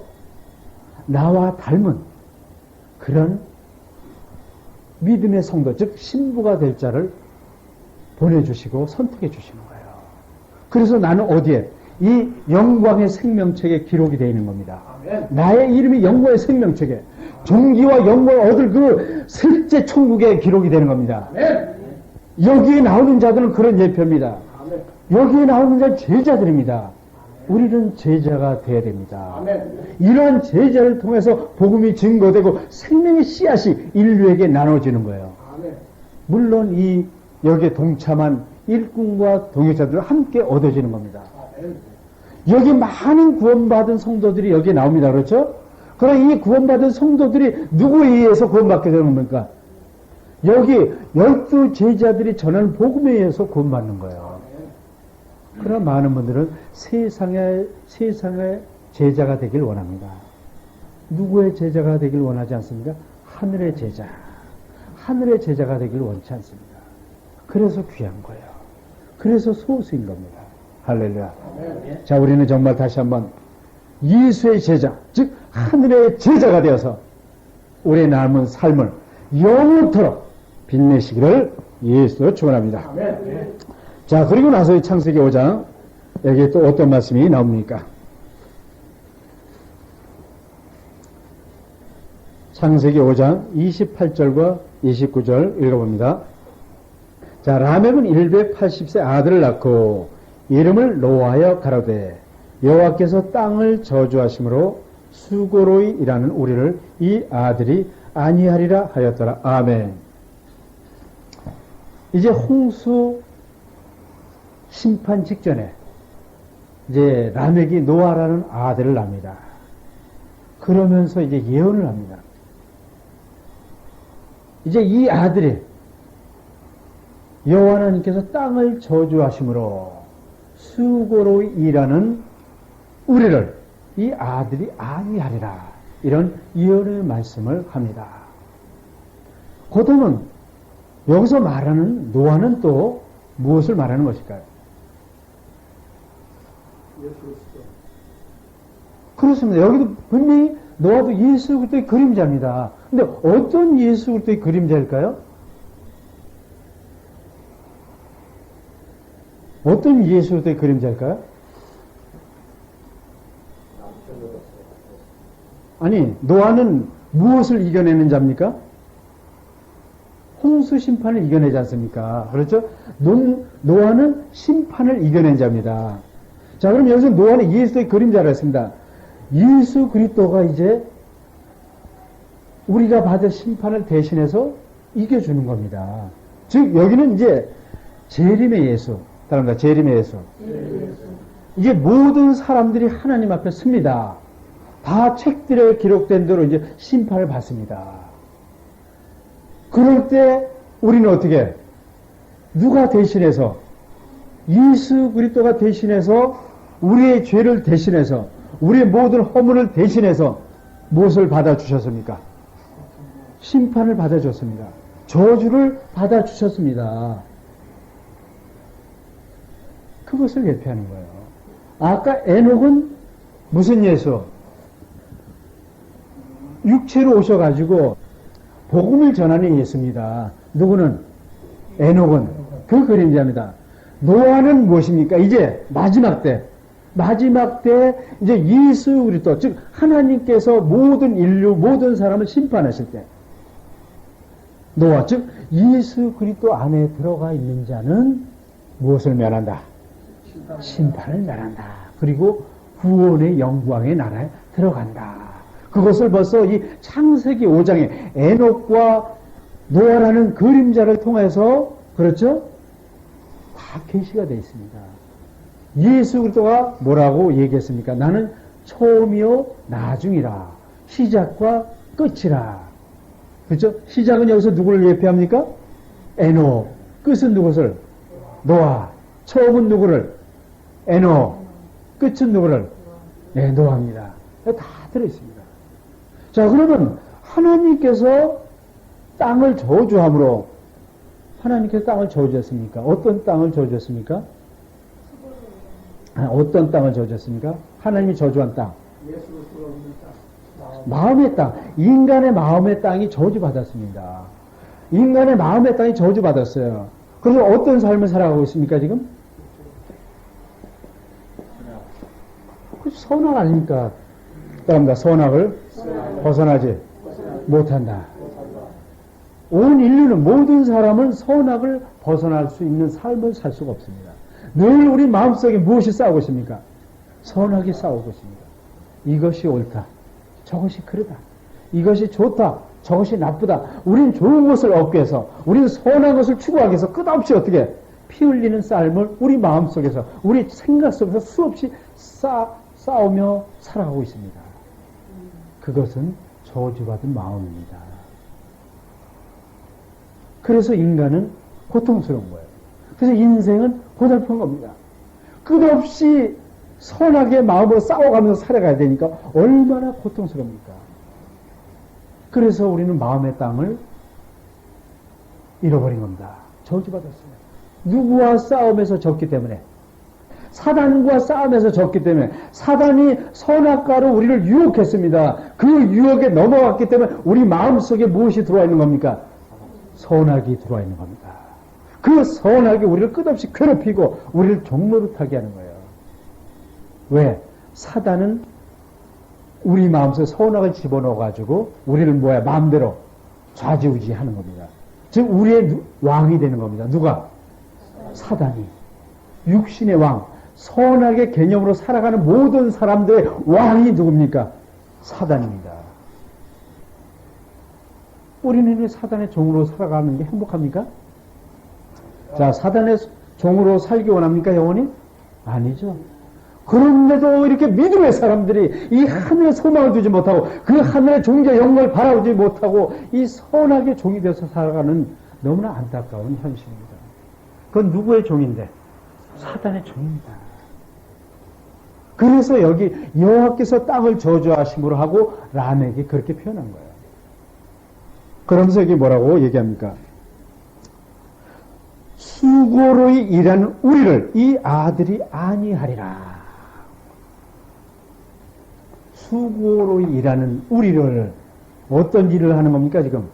나와 닮은 그런 믿음의 성도, 즉 신부가 될 자를 보내주시고 선택해 주시는 거예요. 그래서 나는 어디에? 이 영광의 생명책에 기록이 되어 있는 겁니다. 아멘. 나의 이름이 영광의 생명책에 종기와 영광을 얻을 그 실제 천국에 기록이 되는 겁니다. 아멘. 여기에 나오는 자들은 그런 예표입니다. 아멘. 여기에 나오는 자는 제자들입니다. 우리는 제자가 되어야 됩니다. 아멘. 이러한 제자를 통해서 복음이 증거되고 생명의 씨앗이 인류에게 나눠지는 거예요. 아멘. 물론 여기에 동참한 일꾼과 동역자들은 함께 얻어지는 겁니다. 아멘. 여기 많은 구원받은 성도들이 여기에 나옵니다. 그렇죠? 그럼 이 구원받은 성도들이 누구에 의해서 구원받게 되는 겁니까? 여기 12 제자들이 전하는 복음에 의해서 구원받는 거예요. 그러나 많은 분들은 세상의 제자가 되길 원합니다. 누구의 제자가 되길 원하지 않습니까? 하늘의 제자. 하늘의 제자가 되길 원치 않습니다. 그래서 귀한 거예요. 그래서 소수인 겁니다. 할렐루야. 자, 우리는 정말 다시 한번 예수의 제자, 즉 하늘의 제자가 되어서 우리의 남은 삶을 영원토록 빛내시기를 예수로 축원합니다. 자, 그리고 나서 창세기 5장 여기 또 어떤 말씀이 나옵니까? 창세기 5장 28절과 29절 읽어봅니다. 자, 라멕은 180세 아들을 낳고 이름을 노아하여 가로되 여호와께서 땅을 저주하심으로 수고로이 일하는 우리를 이 아들이 아니하리라 하였더라. 아멘. 이제 홍수 심판 직전에 이제 라멕이 노아라는 아들을 낳습니다. 그러면서 이제 예언을 합니다. 이제 이 아들이 여호와 하나님께서 땅을 저주하심으로 수고로 일하는 우리를 이 아들이 아니하리라. 이런 예언의 말씀을 합니다. 보통은 여기서 말하는 노아는 또 무엇을 말하는 것일까요? 예수 그리스도. 그렇습니다. 여기도 분명히 노아도 예수 그리스도의 그림자입니다. 근데 어떤 예수 그리스도의 그림자일까요? 어떤 예수 그리스도의 그림자일까요? 아니, 노아는 무엇을 이겨내는 자입니까? 홍수 심판을 이겨내지 않습니까? 그렇죠? 노아는 심판을 이겨낸 자입니다. 자, 그럼 여기서 노아는 예수의 그림자라 했습니다. 예수 그리스도가 이제 우리가 받을 심판을 대신해서 이겨주는 겁니다. 즉, 여기는 이제 재림의 예수. 따릅니다. 재림의 예수. 이게 모든 사람들이 하나님 앞에 섭니다. 다 책들에 기록된 대로 이제 심판을 받습니다. 그럴 때 우리는 어떻게? 누가 대신해서? 예수 그리스도가 대신해서 우리의 죄를 대신해서 우리의 모든 허물을 대신해서 무엇을 받아주셨습니까? 심판을 받아줬습니다. 저주를 받아주셨습니다. 그것을 예표하는 거예요. 아까 에녹은 무슨 예수? 육체로 오셔가지고 복음을 전하는 예수입니다. 누구는? 에녹은 그 그림자입니다. 노아는 무엇입니까? 이제 마지막 때 이제 예수 그리스도, 즉 하나님께서 모든 인류, 모든 사람을 심판하실 때 노아, 즉 예수 그리스도 안에 들어가 있는 자는 무엇을 면한다? 심판을 면한다. 그리고 구원의 영광의 나라에 들어간다. 그것을 벌써 이 창세기 5장에 에녹과 노아라는 그림자를 통해서, 그렇죠? 다 계시가 되어 있습니다. 예수 그리스도가 뭐라고 얘기했습니까? 나는 처음이요 나중이라, 시작과 끝이라. 그렇죠? 시작은 여기서 누구를 예표합니까? 에녹. 끝은 누구를? 노아. 처음은 누구를? 에녹. 끝은 누구를? 네, 노아입니다. 다 들어있습니다. 자, 그러면 하나님께서 땅을 저주함으로, 하나님께서 땅을 저주했습니까? 어떤 땅을 저주했습니까? 어떤 땅을 저주했습니까? 하나님이 저주한 땅. 예수 그리스도가 있는 땅. 마음의 땅. 인간의 마음의 땅이 저주받았습니다. 인간의 마음의 땅이 저주받았어요. 그래서 어떤 삶을 살아가고 있습니까, 지금? 선악 아닙니까? 따릅니다. 선악을 벗어나지 못한다. 온 인류는, 모든 사람은 선악을 벗어날 수 있는 삶을 살 수가 없습니다. 늘 우리 마음속에 무엇이 싸우고 있습니까? 선악이 싸우고 있습니다. 이것이 옳다. 저것이 그르다. 이것이 좋다. 저것이 나쁘다. 우린 좋은 것을 얻기 위해서, 우린 선한 것을 추구하기 위해서 끝없이 어떻게 피 흘리는 삶을 우리 마음속에서, 우리 생각 속에서 수없이 싸우며 살아가고 있습니다. 그것은 저주받은 마음입니다. 그래서 인간은 고통스러운 거예요. 그래서 인생은 고달픈 겁니다. 끝없이 선악의 마음으로 싸워가면서 살아가야 되니까 얼마나 고통스럽습니까? 그래서 우리는 마음의 땅을 잃어버린 겁니다. 저주받았어요. 누구와 싸움에서 졌기 때문에, 사단과 싸움에서 졌기 때문에, 사단이 선악과로 우리를 유혹했습니다. 그 유혹에 넘어갔기 때문에 우리 마음속에 무엇이 들어와 있는 겁니까? 선악이 들어와 있는 겁니다. 그 선악이 우리를 끝없이 괴롭히고 우리를 종노릇하게 하는 거예요. 왜? 사단은 우리 마음속에 선악을 집어넣어가지고 우리를 마음대로 좌지우지하는 겁니다. 즉 우리의 왕이 되는 겁니다. 누가? 사단이. 육신의 왕, 선악의 개념으로 살아가는 모든 사람들의 왕이 누굽니까? 사단입니다. 우리는 사단의 종으로 살아가는 게 행복합니까? 자, 사단의 종으로 살기 원합니까, 영원히? 아니죠. 그런데도 이렇게 믿음의 사람들이 이 하늘에 소망을 두지 못하고 그 하늘의 종자 영광을 바라보지 못하고 이 선악의 종이 되어서 살아가는 너무나 안타까운 현실입니다. 그건 누구의 종인데? 사단의 종입니다. 그래서 여기 여호와께서 땅을 저주하심으로 하고 람에게 그렇게 표현한 거예요. 그러면서 이게 뭐라고 얘기합니까? 수고로 일하는 우리를 이 아들이 아니하리라. 수고로 일하는 우리를 어떤 일을 하는 겁니까 지금?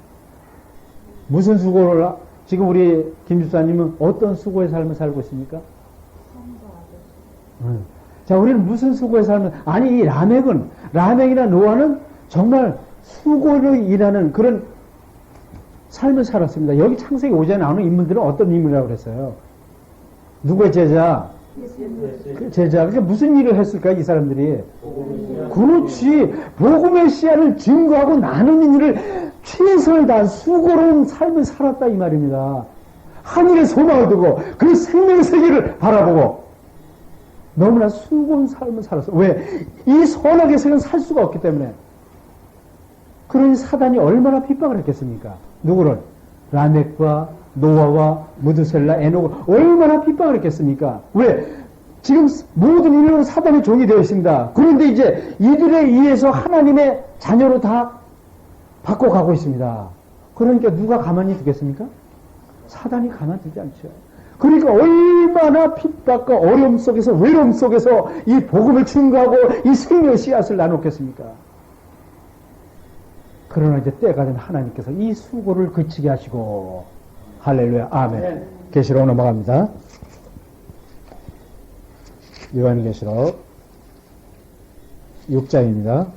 무슨 수고를 지금 우리 김 집사님은 어떤 수고의 삶을 살고 있습니까? 자, 우리는 무슨 수고의 삶을 아니 이 라멕이나 노아는 정말 수고로 일하는 그런 삶을 살았습니다. 여기 창세기 5장에 나오는 인물들은 어떤 인물이라고 그랬어요? 누구의 제자? 그 제자. 그러니까 무슨 일을 했을까 이 사람들이? 그렇지. 복음의 씨앗을 증거하고 나누는 일을 최선을 다한 수고로운 삶을 살았다 이 말입니다. 하늘의 소망을 두고 그 생명의 세계를 바라보고 너무나 수고로운 삶을 살았어. 왜? 이 선악의 세계는 살 수가 없기 때문에. 그러니 사단이 얼마나 핍박을 했겠습니까? 누구를? 라멕과 노아와 무드셀라, 에녹을 얼마나 핍박을 했겠습니까? 왜? 지금 모든 인류는 사단의 종이 되어 있습니다. 그런데 이제 이들에 의해서 하나님의 자녀로 다 바꿔가고 있습니다. 그러니까 누가 가만히 두겠습니까? 사단이 가만히 두지 않죠. 그러니까 얼마나 핍박과 어려움 속에서 외로움 속에서 이 복음을 증거하고 이 생명의 씨앗을 나눴겠습니까? 그러나 이제 때가 된 하나님께서 이 수고를 그치게 하시고 할렐루야 아멘. 계시록 넘어갑니다. 요한계시록 6장입니다.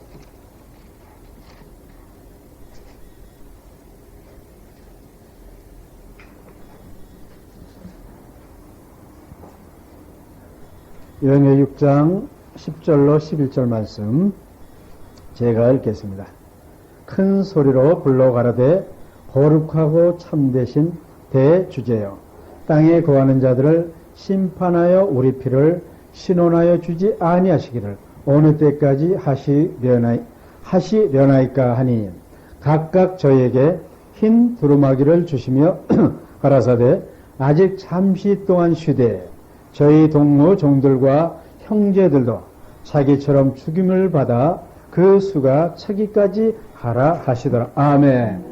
요한계시록 6장 10절로 11절 말씀 제가 읽겠습니다. 큰 소리로 불러 가라되 거룩하고 참되신 대주제여 땅에 거하는 자들을 심판하여 우리 피를 신원하여 주지 아니하시기를 어느 때까지 하시려나이까 하니 각각 저에게 흰 두루마기를 주시며 가라사대 아직 잠시 동안 쉬되 저희 동무 종들과 형제들도 자기처럼 죽임을 받아 그 수가 차기까지 하라 하시더라. 아멘.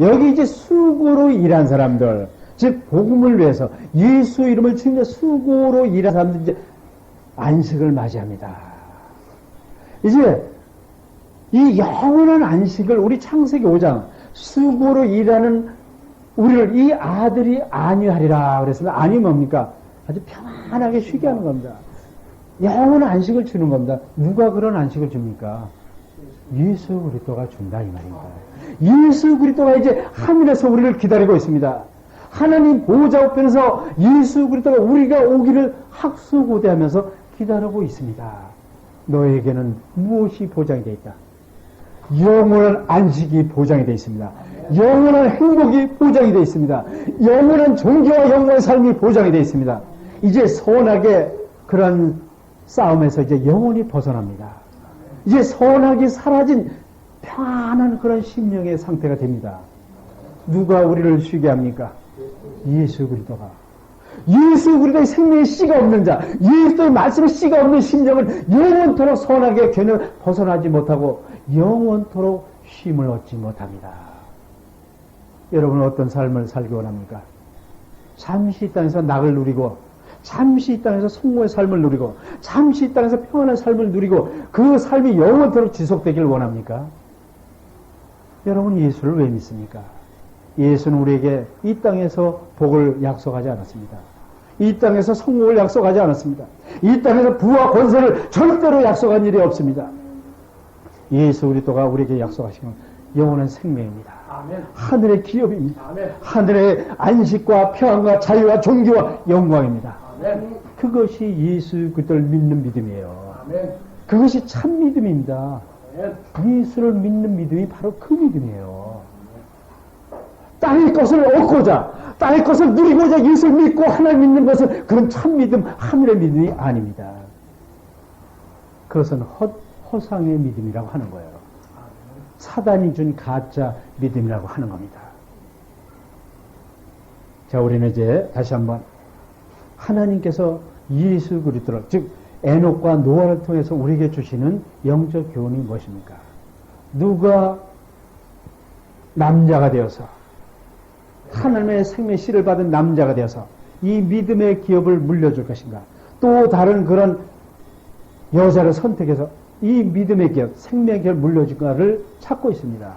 여기 이제 수고로 일한 사람들, 즉 복음을 위해서 예수 이름을 주며 수고로 일한 사람들 이제 안식을 맞이합니다. 이제 이 영원한 안식을 우리 창세기 5장 수고로 일하는 우리를 이 아들이 안위하리라 그랬습니다. 안위 뭡니까? 아주 편안하게 쉬게 하는 겁니다. 영원한 안식을 주는 겁니다. 누가 그런 안식을 줍니까? 예수 그리스도가 준다 이 말입니다. 예수 그리스도가 이제 하늘에서 우리를 기다리고 있습니다. 하나님 보호자 우편에서 예수 그리스도가 우리가 오기를 학수고대하면서 기다리고 있습니다. 너에게는 무엇이 보장이 되어 있다? 영원한 안식이 보장이 되어 있습니다. 영원한 행복이 보장이 되어 있습니다. 영원한 존귀와 영원한 삶이 보장이 되어 있습니다. 이제 선악의 그런 싸움에서 이제 영원히 벗어납니다. 이제 선악이 사라진 편안한 그런 심령의 상태가 됩니다. 누가 우리를 쉬게 합니까? 예수 그리스도가. 예수 그리스도의 생명의 씨가 없는 자, 예수의 말씀의 씨가 없는 심령은 영원토록 선악의 견을 벗어나지 못하고 영원토록 쉼을 얻지 못합니다. 여러분은 어떤 삶을 살기 원합니까? 잠시 이 땅에서 낙을 누리고 잠시 이 땅에서 성공의 삶을 누리고 잠시 이 땅에서 평안한 삶을 누리고 그 삶이 영원토록 지속되기를 원합니까? 여러분 예수를 왜 믿습니까? 예수는 우리에게 이 땅에서 복을 약속하지 않았습니다. 이 땅에서 성공을 약속하지 않았습니다. 이 땅에서 부와 권세를 절대로 약속한 일이 없습니다. 예수 그리스도가 우리에게 약속하신 건 영원한 생명입니다. 아멘. 하늘의 기업입니다. 아멘. 하늘의 안식과 평안과 자유와 존귀와 영광입니다. 아멘. 그것이 예수 그리스도를 믿는 믿음이에요. 아멘. 그것이 참 믿음입니다. 아멘. 예수를 믿는 믿음이 바로 그 믿음이에요. 땅의 것을 얻고자, 땅의 것을 누리고자 예수를 믿고 하나님 믿는 것은 그런 참 믿음, 하늘의 믿음이 아닙니다. 그것은 허상의 믿음이라고 하는 거예요. 사단이 준 가짜 믿음이라고 하는 겁니다. 자, 우리는 이제 다시 한번 하나님께서 예수 그리스도를, 즉 에녹과 노아를 통해서 우리에게 주시는 영적 교훈이 무엇입니까? 누가 남자가 되어서 하나님의 생명의 씨를 받은 남자가 되어서 이 믿음의 기업을 물려줄 것인가? 또 다른 그런 여자를 선택해서 이 믿음의 기업, 생명의 기업을 물려줄까를 찾고 있습니다.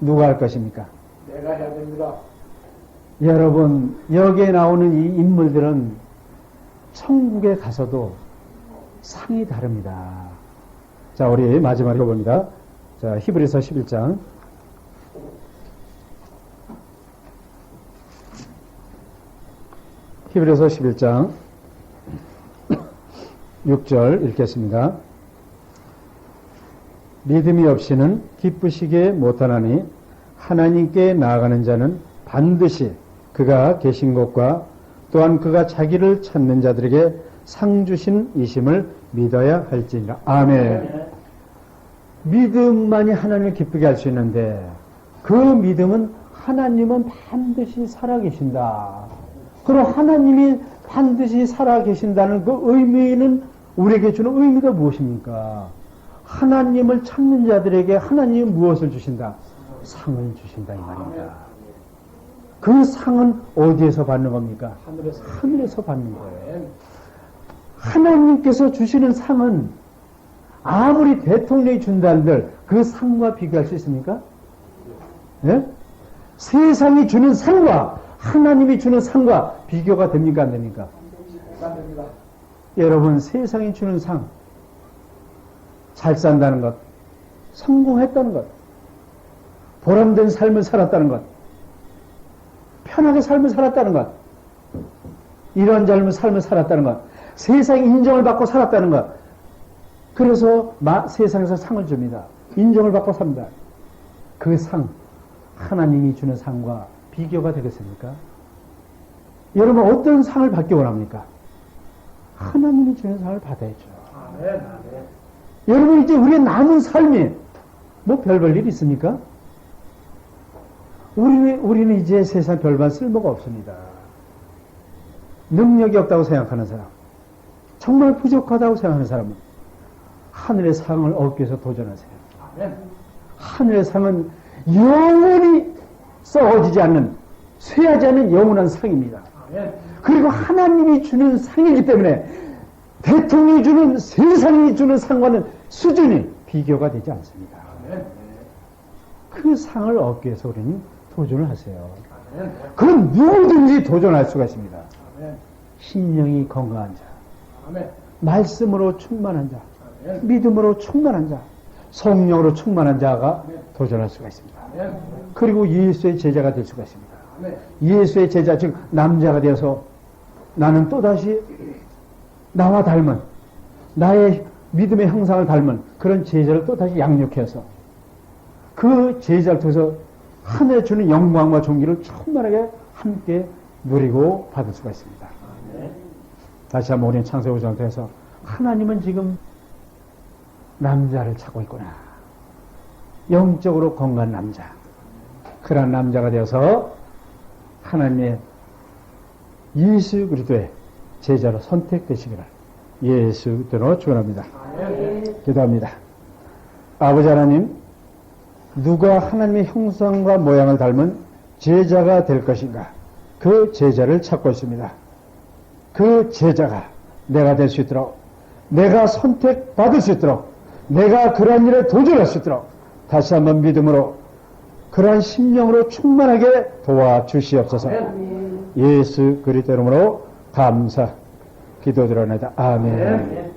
누가 할 것입니까? 내가 해야 됩니다. 여러분, 여기에 나오는 이 인물들은 천국에 가서도 상이 다릅니다. 자, 우리 마지막 읽어봅니다. 자, 히브리서 11장. 히브리서 11장 6절 읽겠습니다. 믿음이 없이는 기쁘시게 못하나니 하나님께 나아가는 자는 반드시 그가 계신 곳과 또한 그가 자기를 찾는 자들에게 상 주신 이심을 믿어야 할지니라. 아멘. 믿음만이 하나님을 기쁘게 할 수 있는데 그 믿음은 하나님은 반드시 살아계신다. 그럼 하나님이 반드시 살아계신다는 그 의미는 우리에게 주는 의미가 무엇입니까? 하나님을 찾는 자들에게 하나님이 무엇을 주신다? 상을 주신다 이 말입니다. 그 상은 어디에서 받는 겁니까? 하늘에서 받는 거예요. 하나님께서 주시는 상은 아무리 대통령이 준다 한들 그 상과 비교할 수 있습니까? 네? 세상이 주는 상과 하나님이 주는 상과 비교가 됩니까? 안 됩니까? 안 됩니다. 여러분, 세상이 주는 상, 잘 산다는 것, 성공했다는 것, 보람된 삶을 살았다는 것, 편하게 삶을 살았다는 것, 이런 삶을 살았다는 것, 세상의 인정을 받고 살았다는 것, 그래서 세상에서 상을 줍니다. 인정을 받고 삽니다. 그 상, 하나님이 주는 상과 비교가 되겠습니까? 여러분, 어떤 상을 받기 원합니까? 하나님이 주는 상을 받아야죠. 아멘. 여러분, 이제 우리의 남은 삶이 뭐 별볼 일 있습니까? 우리는 이제 세상 별반 쓸모가 없습니다. 능력이 없다고 생각하는 사람, 정말 부족하다고 생각하는 사람은 하늘의 상을 얻기 위해서 도전하세요. 아멘. 하늘의 상은 영원히 썩어지지 않는, 쇠하지 않는 영원한 상입니다. 아멘. 그리고 하나님이 주는 상이기 때문에 대통령이 주는, 세상이 주는 상과는 수준이 비교가 되지 않습니다. 아멘. 그 상을 얻기 위해서 우리는 도전을 하세요. 아멘. 그럼 누구든지 도전할 수가 있습니다. 아멘. 심령이 건강한 자, 아멘. 말씀으로 충만한 자, 아멘. 믿음으로 충만한 자, 성령으로 충만한 자가 도전할 수가 있습니다. 아멘. 그리고 예수의 제자가 될 수가 있습니다. 아멘. 예수의 제자, 즉 남자가 되어서 나는 또다시 나와 닮은, 나의 믿음의 형상을 닮은 그런 제자를 또다시 양육해서 그 제자를 통해서 하늘에 주는 영광과 존귀를 충만하게 함께 누리고 받을 수가 있습니다. 다시 한번 우리는 창세기 5장을 통해서 하나님은 지금 남자를 찾고 있구나. 영적으로 건강한 남자. 그런 남자가 되어서 하나님의 예수 그리스도의 제자로 선택되시기를 예수 그리스도로 축원합니다. 기도합니다. 아버지 하나님, 누가 하나님의 형상과 모양을 닮은 제자가 될 것인가? 그 제자를 찾고 있습니다. 그 제자가 내가 될 수 있도록, 내가 선택받을 수 있도록, 내가 그러한 일에 도전할 수 있도록 다시 한번 믿음으로 그러한 심령으로 충만하게 도와주시옵소서. 예수 그리스도 이름으로 감사 기도드려옵니다. 아멘.